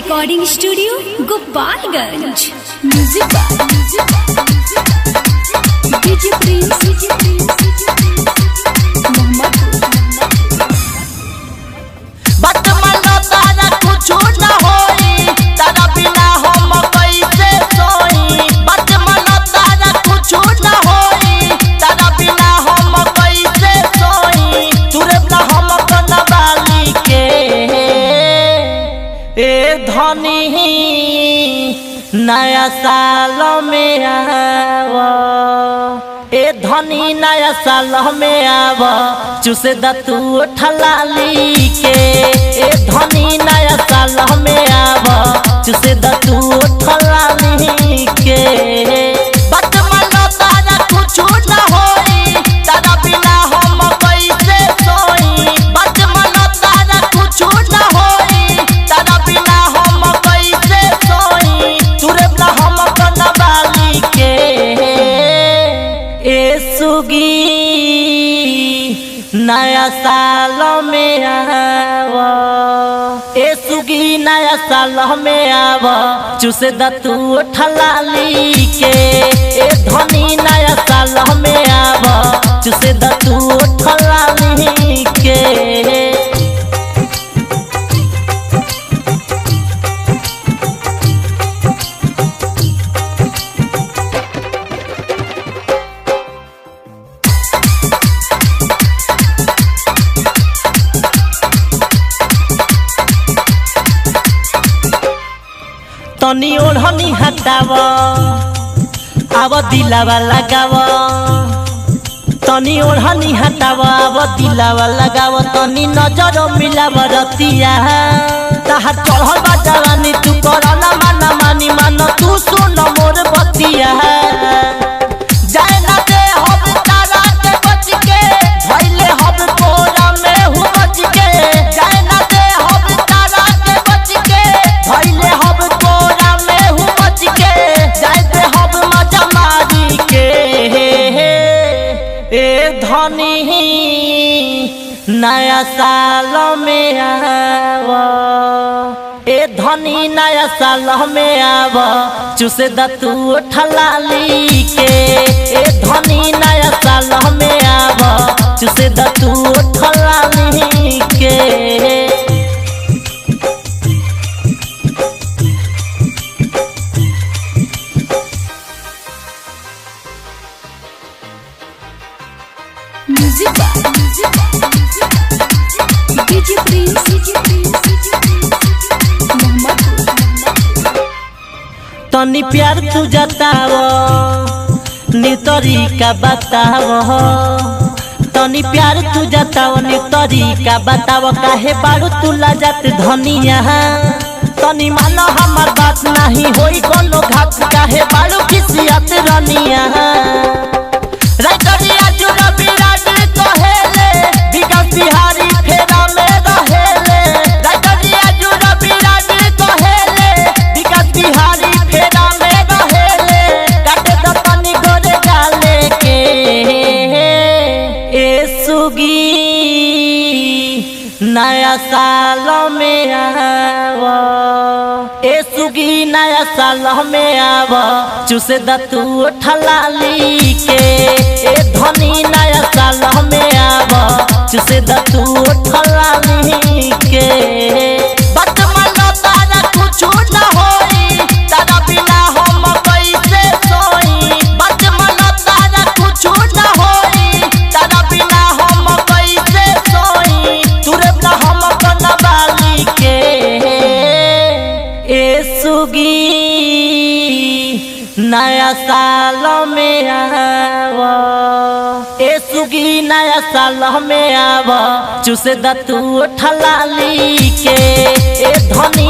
Recording studio Gopalganj. Music DJ Prince नया साल में आव ए धनी नया साल में आव चुसे दतू ठलाली के ए धनी नया साल में आव चुसे दतू ठलाली के नया साल में आव ए सुगी नया साल में आव चुसे दतू ठलाली के ए धनी नया साल में आव चुसे दतू ठलाली के तनी ओढ़नी हटाव आव दिलावा लगाव तनी ओढ़नी हटाव आव दिलावा लगाव तनी नजर मिलाव रतिया ताहार चढ़ल बा जवानी तू करना माना मानी मान तू सुन मोर बतिया जाए ना दे हब तारा के बच के भइले हब कोरा में हूँ बच के जाए ना दे हब तारा के बच के भइले हब नया साल में आव ए धनी नया साल में आव चुसे दतू ठलाली के ए धनी नया साल में आव चुसे दतू ठलाली के तनी प्यार तू जताव नी तरीका बताव तनी प्यार तू जताव नी तरीका बताव काहे बारू तू लजत धनिया तनी मानो हमार बात नहीं होई कोनो घात काहे बारू किसियत रनिया राइटरिया जुड़ा विराट कहेले विकास बिहारी फेरा में रहेले राइटरिया जुड़ा विराट कहेले विकास बिहारी फेरा में रहेले काटे दतनी गोरे गाले के ए सुगी नया साल में आव ए सुगी नया साल में आव चुसे दतू ठलाली के ए धनी नया साल में आव चुसे दतू ठलाली के नया साल में आव ए सुगी नया साल में आव चुसे दतू ठलाली के ए धनी